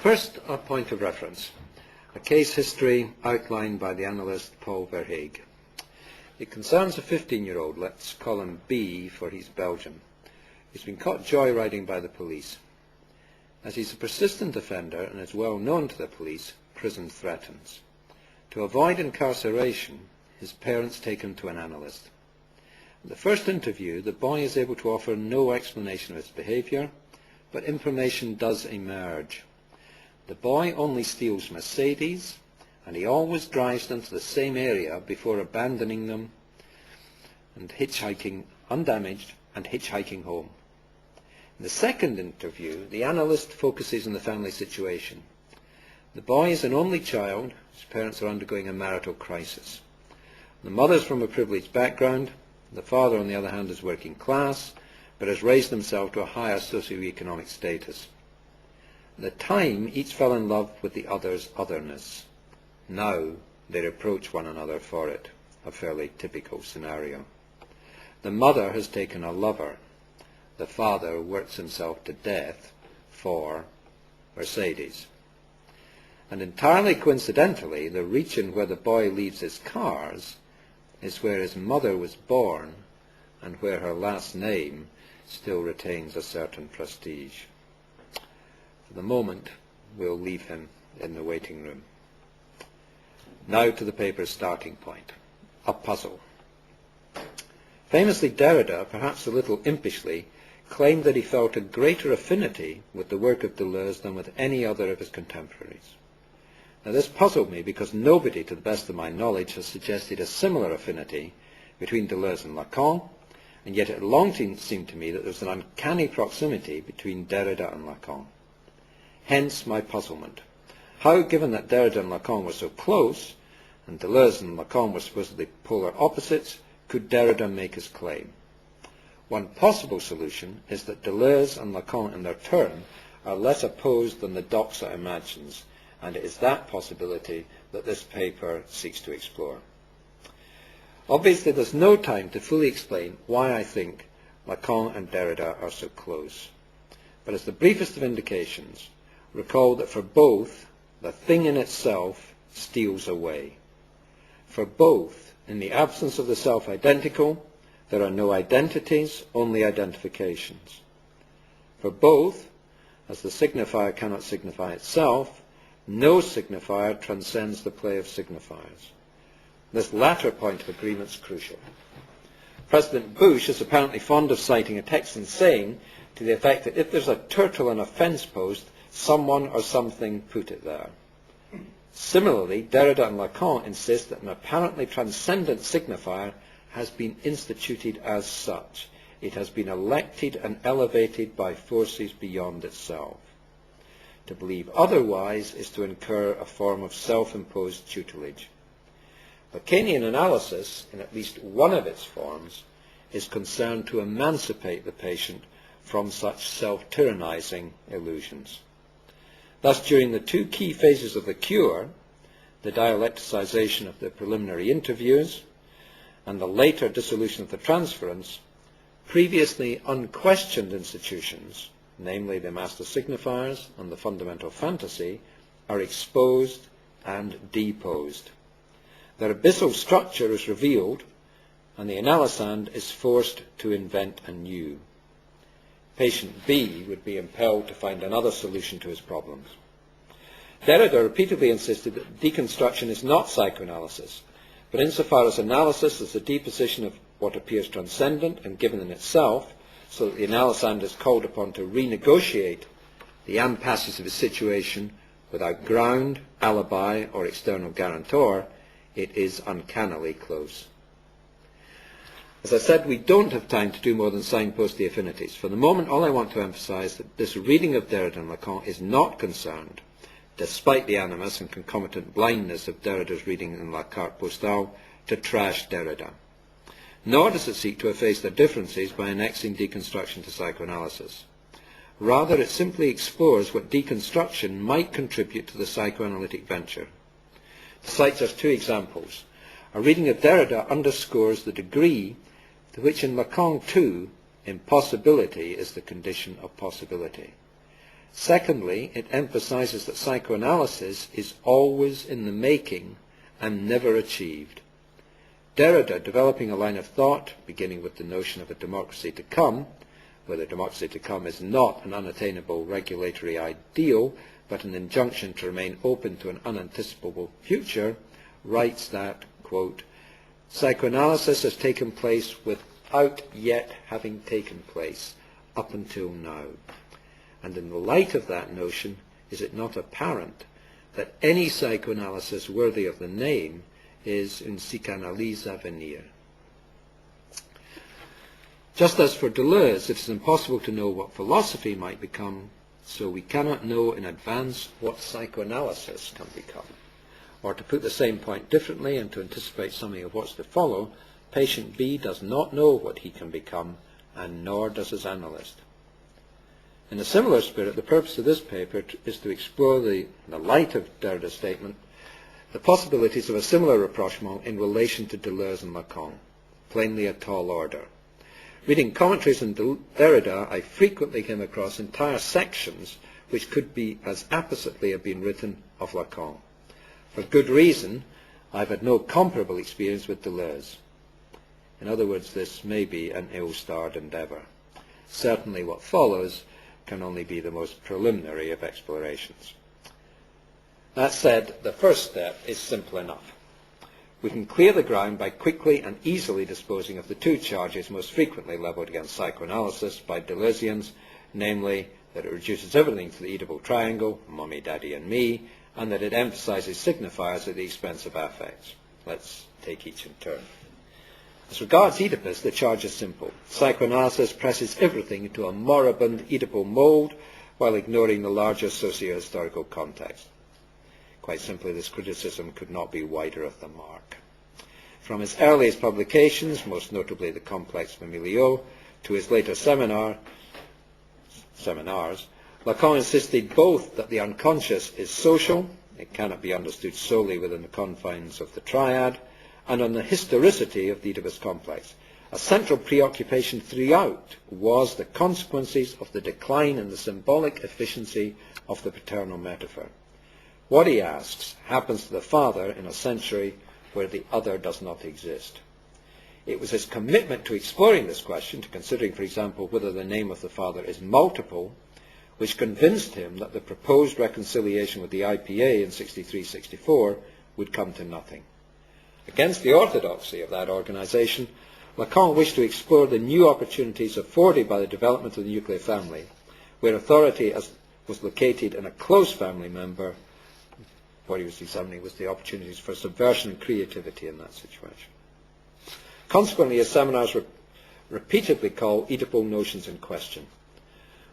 First, a point of reference, a case history outlined by the analyst Paul Verhaeghe. It concerns a 15-year-old, let's call him B for he's Belgian. He's been caught joyriding by the police. As he's a persistent offender and is well known to the police, prison threatens. To avoid incarceration, his parents take him to an analyst. In the first interview, the boy is able to offer no explanation of his behaviour, but information does emerge. The boy only steals Mercedes, and he always drives them to the same area before abandoning them and hitchhiking undamaged and hitchhiking home. In the second interview, the analyst focuses on the family situation. The boy is an only child. His parents are undergoing a marital crisis. The mother is from a privileged background. The father, on the other hand, is working class, but has raised himself to a higher socioeconomic status. At the time, each fell in love with the other's otherness. Now, they reproach one another for it, a fairly typical scenario. The mother has taken a lover. The father works himself to death for Mercedes. And entirely coincidentally, the region where the boy leaves his cars is where his mother was born and where her last name still retains a certain prestige. For the moment, we'll leave him in the waiting room. Now to the paper's starting point, a puzzle. Famously, Derrida, perhaps a little impishly, claimed that he felt a greater affinity with the work of Deleuze than with any other of his contemporaries. Now this puzzled me because nobody, to the best of my knowledge, has suggested a similar affinity between Deleuze and Lacan, and yet it long seemed to me that there was an uncanny proximity between Derrida and Lacan. Hence my puzzlement. How, given that Derrida and Lacan were so close, and Deleuze and Lacan were supposedly polar opposites, could Derrida make his claim? One possible solution is that Deleuze and Lacan in their turn are less opposed than the doxa imagines, and it is that possibility that this paper seeks to explore. Obviously, there's no time to fully explain why I think Lacan and Derrida are so close. But as the briefest of indications, recall that for both, the thing in itself steals away. For both, in the absence of the self-identical, there are no identities, only identifications. For both, as the signifier cannot signify itself, no signifier transcends the play of signifiers. This latter point of agreement is crucial. President Bush is apparently fond of citing a Texan saying to the effect that if there's a turtle on a fence post, someone or something put it there. Similarly, Derrida and Lacan insist that an apparently transcendent signifier has been instituted as such. It has been elected and elevated by forces beyond itself. To believe otherwise is to incur a form of self-imposed tutelage. Lacanian analysis, in at least one of its forms, is concerned to emancipate the patient from such self-tyrannizing illusions. Thus, during the two key phases of the cure, the dialecticization of the preliminary interviews and the later dissolution of the transference, previously unquestioned institutions, namely the master signifiers and the fundamental fantasy, are exposed and deposed. Their abyssal structure is revealed, and the analysand is forced to invent anew. Patient B would be impelled to find another solution to his problems. Derrida repeatedly insisted that deconstruction is not psychoanalysis, but insofar as analysis is the deposition of what appears transcendent and given in itself, so that the analysand is called upon to renegotiate the impasses of his situation without ground, alibi, or external guarantor, it is uncannily close. As I said, we don't have time to do more than signpost the affinities. For the moment, all I want to emphasize that this reading of Derrida and Lacan is not concerned, despite the animus and concomitant blindness of Derrida's reading in La Carte Postale, to trash Derrida. Nor does it seek to efface their differences by annexing deconstruction to psychoanalysis. Rather, it simply explores what deconstruction might contribute to the psychoanalytic venture. To cite just two examples, a reading of Derrida underscores the degree to which in Lacan too, impossibility is the condition of possibility. Secondly, it emphasizes that psychoanalysis is always in the making and never achieved. Derrida, developing a line of thought, beginning with the notion of a democracy to come, where the democracy to come is not an unattainable regulatory ideal, but an injunction to remain open to an unanticipable future, writes that, quote, psychoanalysis has taken place without yet having taken place up until now. And in the light of that notion, is it not apparent that any psychoanalysis worthy of the name is une psychanalyse à venir? Just as for Deleuze, it is impossible to know what philosophy might become, so we cannot know in advance what psychoanalysis can become. Or to put the same point differently and to anticipate something of what's to follow, patient B does not know what he can become, and nor does his analyst. In a similar spirit, the purpose of this paper is to explore, in the light of Derrida's statement, the possibilities of a similar rapprochement in relation to Deleuze and Lacan, plainly a tall order. Reading commentaries on Derrida, I frequently came across entire sections which could be as appositely have been written of Lacan. For good reason, I've had no comparable experience with Deleuze. In other words, this may be an ill-starred endeavour. Certainly what follows can only be the most preliminary of explorations. That said, the first step is simple enough. We can clear the ground by quickly and easily disposing of the two charges most frequently levelled against psychoanalysis by Deleuzians, namely that it reduces everything to the Oedipal triangle, mommy, daddy and me, and that it emphasizes signifiers at the expense of affects. Let's take each in turn. As regards Oedipus, the charge is simple. Psychoanalysis presses everything into a moribund Oedipal mould while ignoring the larger socio-historical context. Quite simply, this criticism could not be wider of the mark. From his earliest publications, most notably The Complex Familiaux, to his later seminars, Lacan insisted both that the unconscious is social, it cannot be understood solely within the confines of the triad, and on the historicity of the Oedipus complex. A central preoccupation throughout was the consequences of the decline in the symbolic efficiency of the paternal metaphor. What, he asks, happens to the father in a century where the other does not exist? It was his commitment to exploring this question, to considering, for example, whether the name of the father is multiple, which convinced him that the proposed reconciliation with the IPA in 63-64 would come to nothing. Against the orthodoxy of that organization, Lacan wished to explore the new opportunities afforded by the development of the nuclear family, where authority was located in a close family member. What he was examining was the opportunities for subversion and creativity in that situation. Consequently, his seminars were repeatedly called Oedipal notions in question.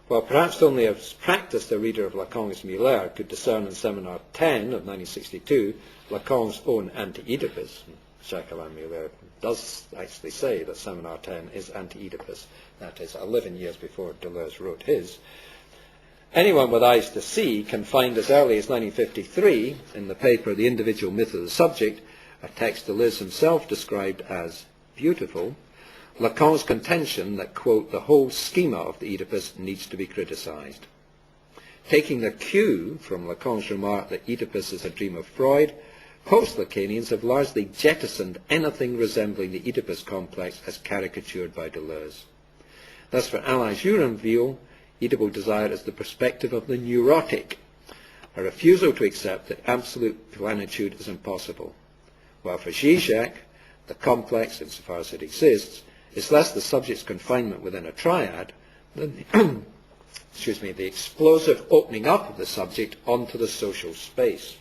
While perhaps only a practiced reader of Lacan's Muller could discern in Seminar 10 of 1962 Lacan's own anti-Oedipus, Jacques-Alain Muller does actually say that Seminar 10 is anti-Oedipus, that is 11 years before Deleuze wrote his, anyone with eyes to see can find as early as 1953 in the paper The Individual Myth of the Subject, a text Deleuze himself described as beautiful, Lacan's contention that, quote, the whole schema of the Oedipus needs to be criticized. Taking the cue from Lacan's remark that Oedipus is a dream of Freud, post-Lacanians have largely jettisoned anything resembling the Oedipus complex as caricatured by Deleuze. Thus, for Alain Juranville, Oedipal desire is the perspective of the neurotic, a refusal to accept that absolute plenitude is impossible, while for Zizek, the complex, insofar as it exists, is less the subject's confinement within a triad than the, the explosive opening up of the subject onto the social space.